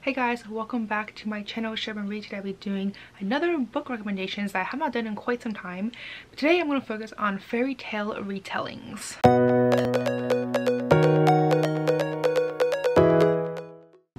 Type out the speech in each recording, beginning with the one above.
Hey guys, welcome back to my channel, Share and Read. Today I'll be doing another book recommendations that I have not done in quite some time. But today I'm going to focus on fairy tale retellings.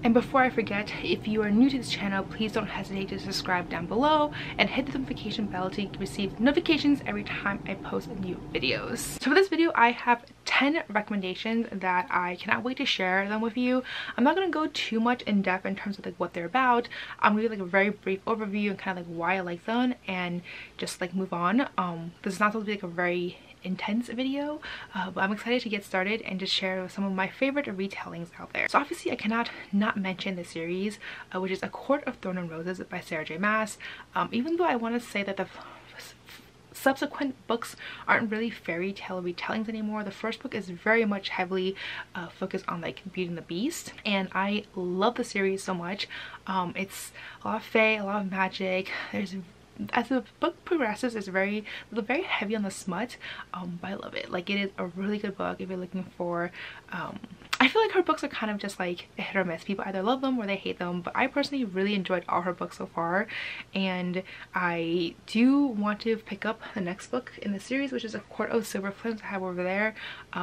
And before I forget, if you are new to this channel, please don't hesitate to subscribe down below and hit the notification bell to receive notifications every time I post new videos. So for this video, I have 10 recommendations that I cannot wait to share them with you. I'm not going to go too much in depth in terms of like what they're about. I'm going to give like a very brief overview and kind of like why I like them and just like move on. This is not supposed to be like a very intense video, but I'm excited to get started and just share some of my favorite retellings out there. So obviously I cannot not mention the series, which is A Court of Thorn and Roses by Sarah J Maas. Even though I want to say that the subsequent books aren't really fairy tale retellings anymore. The first book is very much heavily focused on like Beauty and the Beast, and I love the series so much. It's a lot of fae, a lot of magic. As the book progresses, it's very heavy on the smut, but I love it. Like, it is a really good book if you're looking for I feel like her books are kind of just like a hit or miss. People either love them or they hate them, but I personally really enjoyed all her books so far, and I do want to pick up the next book in the series, which is A Court of Silver Flames I have over there.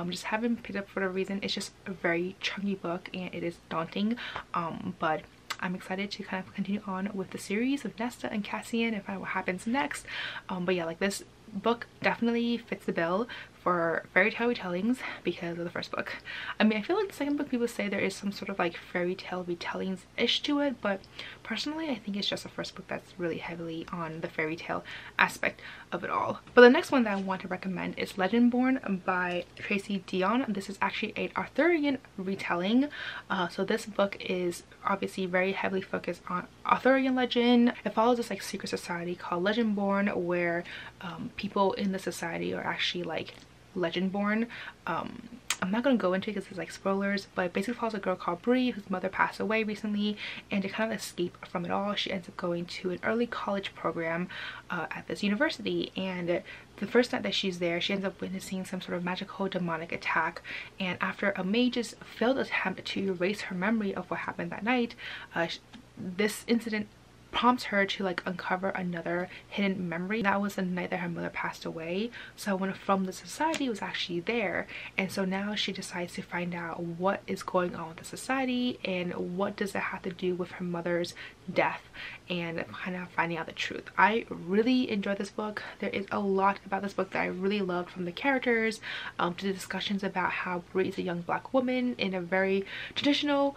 Just haven't picked up for the reason it's just a very chunky book and it is daunting, but I'm excited to kind of continue on with the series of Nesta and Cassian and find out what happens next. But yeah, like, this book definitely fits the bill for fairy tale retellings because of the first book. I mean, I feel like the second book, people say there is some sort of like fairy tale retellings-ish to it, but personally I think it's just the first book that's really heavily on the fairy tale aspect of it all. But the next one that I want to recommend is Legendborn by Tracy Dion. This is actually an Arthurian retelling. So this book is obviously very heavily focused on Arthurian legend. It follows this like secret society called Legendborn, where people in the society are actually like Legendborn. I'm not going to go into it because it's like spoilers, but it basically follows a girl called Bree whose mother passed away recently, and to kind of escape from it all, she ends up going to an early college program at this university. And the first night that she's there, she ends up witnessing some sort of magical demonic attack, and after a mage's failed attempt to erase her memory of what happened that night, this incident prompts her to like uncover another hidden memory. That was the night that her mother passed away. So one from the society was actually there, and so now she decides to find out what is going on with the society and what does it have to do with her mother's death, and kind of finding out the truth. I really enjoyed this book. There is a lot about this book that I really loved, from the characters to the discussions about how Bree is a young black woman in a very traditional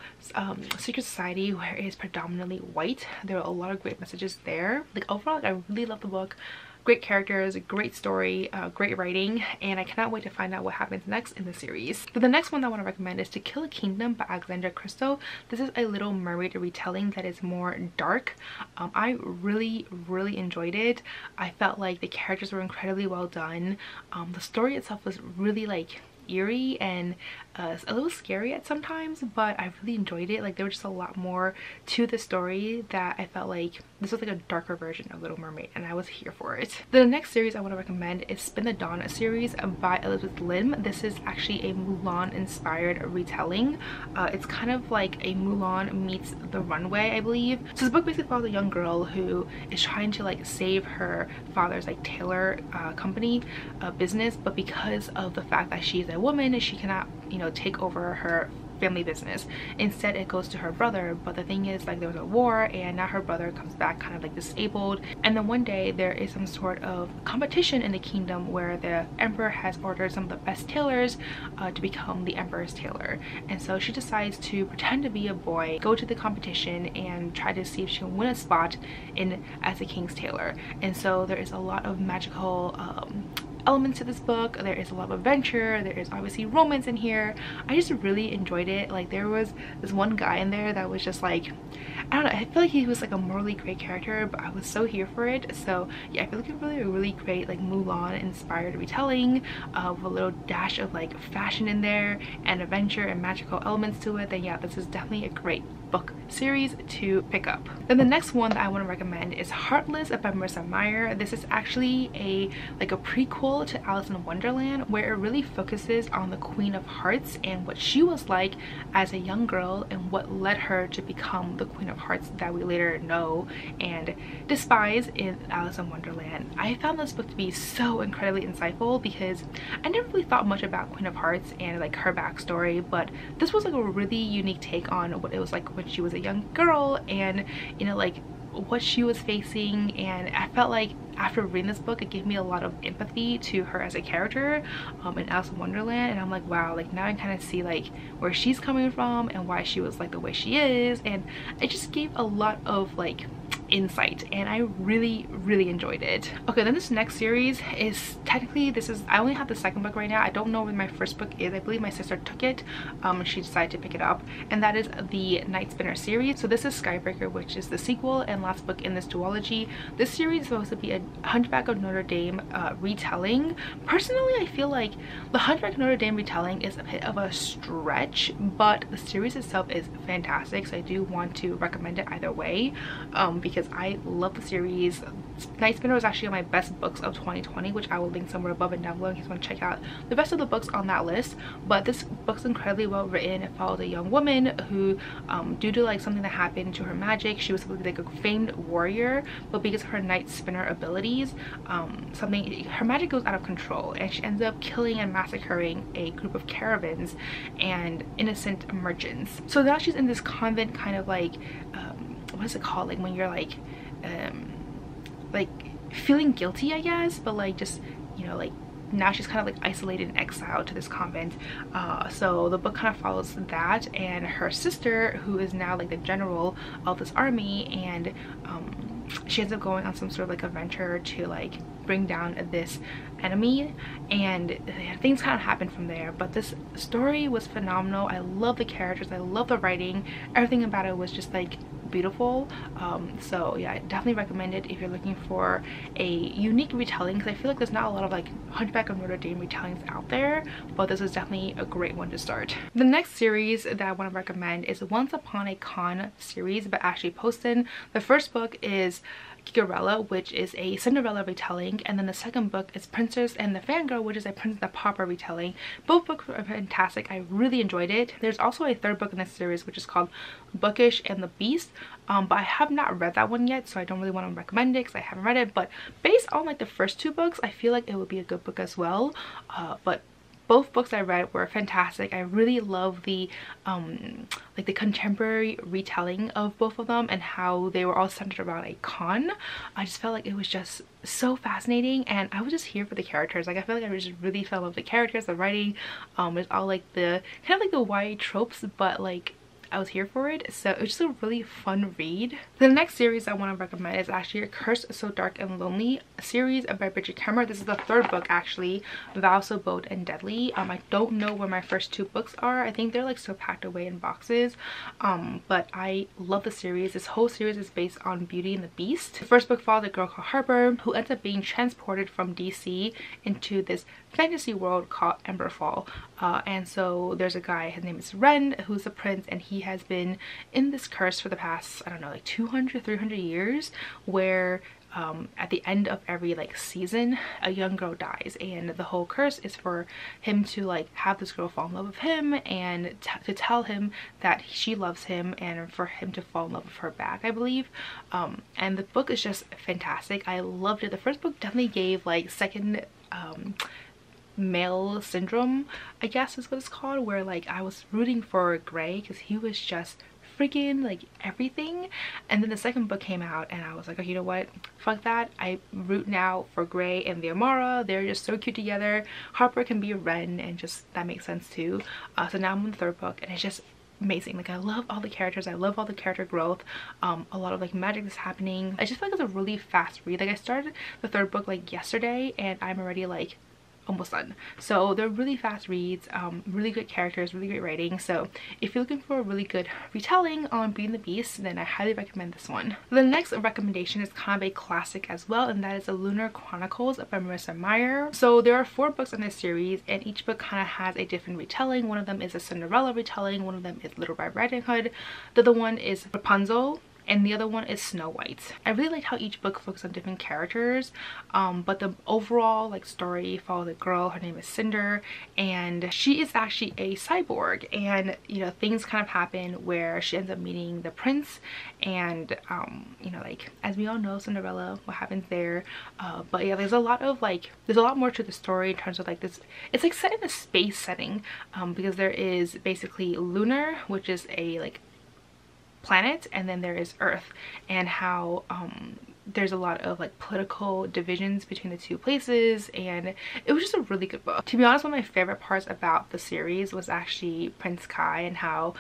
secret society where it is predominantly white. There are a lot of great messages there. Like, overall, I really love the book. Great characters, great story, great writing, and I cannot wait to find out what happens next in the series. But the next one that I want to recommend is To Kill a Kingdom by Alexandra Christo. This is a Little Mermaid retelling that is more dark. I really enjoyed it. I felt like the characters were incredibly well done. The story itself was really like eerie and a little scary at sometimes, but I really enjoyed it. Like, there was just a lot more to the story that I felt like this was like a darker version of Little Mermaid, and I was here for it. The next series I want to recommend is Spin the Donna series by Elizabeth Lim. This is actually a Mulan inspired retelling. It's kind of like a Mulan meets The Runway, I believe. So this book basically follows a young girl who is trying to like save her father's like tailor company business, but because of the fact that she's a woman, she cannot, you know, take over her family business. Instead, it goes to her brother. But the thing is, like, there was a war, and now her brother comes back kind of like disabled, and then one day there is some sort of competition in the kingdom where the emperor has ordered some of the best tailors to become the emperor's tailor. And so she decides to pretend to be a boy, go to the competition, and try to see if she can win a spot in as the king's tailor. And so there is a lot of magical elements to this book. There is a lot of adventure. There is obviously romance in here. I just really enjoyed it. Like, there was this one guy in there that was just like, I don't know, I feel like he was like a morally great character, but I was so here for it. So yeah, I feel like it's really great like Mulan inspired retelling with a little dash of like fashion in there and adventure and magical elements to it. Then yeah, this is definitely a great book book series to pick up. Then the next one that I want to recommend is Heartless by Marissa Meyer. This is actually a prequel to Alice in Wonderland, where it really focuses on the Queen of Hearts and what she was like as a young girl and what led her to become the Queen of Hearts that we later know and despise in Alice in Wonderland. I found this book to be so incredibly insightful because I never really thought much about Queen of Hearts and like her backstory, but this was like a really unique take on what it was like when she was a young girl and, you know, like what she was facing. And I felt like after reading this book, it gave me a lot of empathy to her as a character in Alice in Wonderland, and I'm like, wow, like now I kind of see like where she's coming from and why she was like the way she is, and it just gave a lot of like insight, and I really enjoyed it. Okay, then this next series is technically, I only have the second book right now. I don't know where my first book is. I believe my sister took it, she decided to pick it up, and that is the Night Spinner series. So this is Skybreaker, which is the sequel and last book in this duology. This series is supposed to be a Hunchback of Notre Dame retelling. Personally, I feel like the Hunchback of Notre Dame retelling is a bit of a stretch, but the series itself is fantastic, so I do want to recommend it either way, because I love the series. Night Spinner was actually one of my best books of 2020, which I will link somewhere above and down below in case you want to check out the rest of the books on that list. But this book's incredibly well written. It follows a young woman who, due to like something that happened to her magic, she was supposed to be like a famed warrior, but because of her Night Spinner abilities, her magic goes out of control, and she ends up killing and massacring a group of caravans and innocent merchants. So now she's in this convent, kind of like what is it called, like when you're like feeling guilty, I guess, but like just, you know, like now she's kind of like isolated and exiled to this convent. So the book kind of follows that and her sister, who is now like the general of this army, and she ends up going on some sort of like adventure to like bring down this enemy, and things kind of happen from there. But this story was phenomenal. I love the characters, I love the writing, everything about it was just like beautiful. So yeah, I definitely recommend it if you're looking for a unique retelling, because I feel like there's not a lot of like Hunchback of Notre Dame retellings out there, but this is definitely a great one to start. The next series that I want to recommend is Once Upon a Con series by Ashley Poston. The first book is Gigarella, which is a Cinderella retelling, and then the second book is Princess and the Fangirl, which is a Princess and the Pauper retelling. Both books are fantastic. I really enjoyed it. There's also a third book in this series, which is called Bookish and the Beast, but I have not read that one yet, so I don't really want to recommend it because I haven't read it. But based on like the first two books, I feel like it would be a good book as well. But both books I read were fantastic. I really love the like the contemporary retelling of both of them and how they were all centered around a con. I just felt like it was just so fascinating, and I was just here for the characters. Like I feel like I just really fell in love with the characters, the writing. It's all like the kind of like the YA tropes, but like I was here for it, so it was just a really fun read. The next series I want to recommend is actually A Curse So Dark and Lonely series by Bridget Kemmer. This is the third book actually, Vow So Bold and Deadly. I don't know where my first two books are. I think they're like still packed away in boxes, but I love the series. This whole series is based on Beauty and the Beast. The first book follows a girl called Harper who ends up being transported from DC into this fantasy world called Emberfall, and so there's a guy, his name is Ren, who's a prince, and he has been in this curse for the past, I don't know, like 200-300 years, where at the end of every like season a young girl dies, and the whole curse is for him to like have this girl fall in love with him and to tell him that she loves him, and for him to fall in love with her back, I believe. And the book is just fantastic. I loved it. The first book definitely gave like second male syndrome, I guess is what it's called, where like I was rooting for Gray because he was just freaking like everything. And then the second book came out and I was like, oh, you know what, fuck that, I root now for Gray and the Amara. They're just so cute together. Harper can be a Ren, and just that makes sense too. So now I'm on the third book, and it's just amazing. Like I love all the characters, I love all the character growth, a lot of like magic is happening. I just feel like it's a really fast read. Like I started the third book like yesterday and I'm already like almost done. So they're really fast reads, really good characters, really great writing. So if you're looking for a really good retelling on Beauty and the Beast, then I highly recommend this one. The next recommendation is kind of a classic as well, and that is the Lunar Chronicles by Marissa Meyer. So there are 4 books in this series, and each book kind of has a different retelling. One of them is a Cinderella retelling, one of them is Little Red Riding Hood, the other one is Rapunzel, and the other one is Snow White. I really like how each book focuses on different characters, but the overall like story follows a girl. Her name is Cinder, and she is actually a cyborg, and you know, things kind of happen where she ends up meeting the prince, and you know, like as we all know, Cinderella, what happens there. But yeah, there's a lot more to the story in terms of like this. It's like set in a space setting, because there is basically Lunar, which is a like planet, and then there is Earth, and how there's a lot of like political divisions between the 2 places, and it was just a really good book. To be honest, one of my favorite parts about the series was actually Prince Kai and how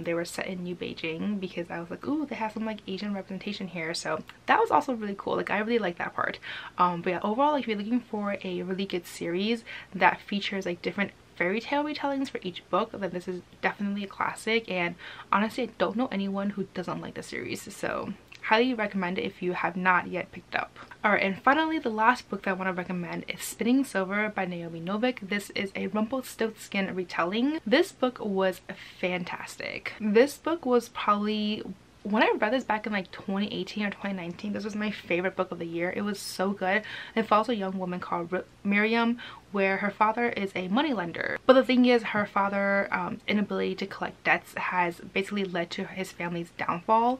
they were set in New Beijing, because I was like, ooh, they have some like Asian representation here, so that was also really cool. Like I really like that part. But yeah, overall, like if you're looking for a really good series that features like different fairy tale retellings for each book, then this is definitely a classic, and honestly I don't know anyone who doesn't like the series, so highly recommend it if you have not yet picked up. Alright, and finally the last book that I want to recommend is Spinning Silver by Naomi Novik. This is a Rumpelstiltskin retelling. This book was fantastic. This book was probably, when I read this back in like 2018 or 2019, this was my favorite book of the year. It was so good. It follows a young woman called Miriam, where her father is a moneylender. But the thing is, her father's inability to collect debts has basically led to his family's downfall.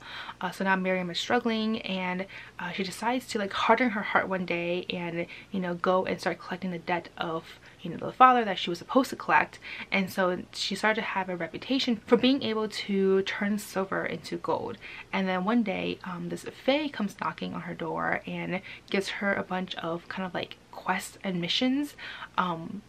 So now Miriam is struggling, and she decides to like harden her heart one day and, you know, go and start collecting the debt of, you know, the father that she was supposed to collect. And so she started to have a reputation for being able to turn silver into gold. And then one day this fae comes knocking on her door and gives her a bunch of kind of like quests and missions, and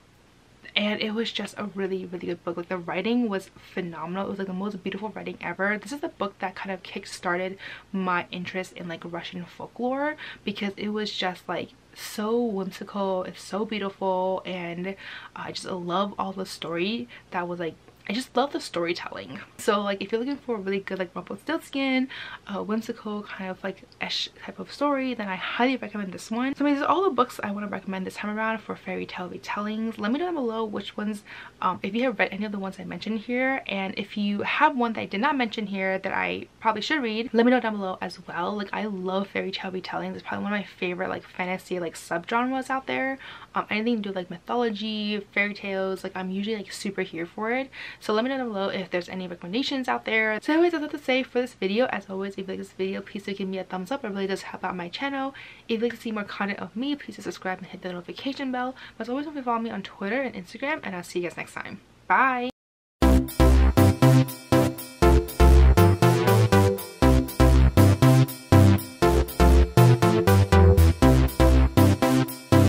it was just a really good book. Like the writing was phenomenal. It was like the most beautiful writing ever. This is the book that kind of kick-started my interest in like Russian folklore, because it was just like so whimsical, it's so beautiful, and I just love all the story that was like, I just love the storytelling. So like if you're looking for a really good like Rumpelstiltskin, whimsical kind of like ish type of story, then I highly recommend this one. So these are all the books I want to recommend this time around for fairy tale retellings. Let me know down below which ones, if you have read any of the ones I mentioned here, and if you have one that I did not mention here that I probably should read, let me know down below as well. Like I love fairy tale retellings. It's probably one of my favorite like fantasy like subgenres out there. Anything to do with like mythology, fairy tales, like I'm usually like super here for it. So let me know down below if there's any recommendations out there. So anyways, that's all to say for this video. As always, if you like this video, please do give me a thumbs up. It really does help out my channel. If you'd like to see more content of me, please do subscribe and hit the notification bell. But as always, don't forget to follow me on Twitter and Instagram, and I'll see you guys next time. Bye!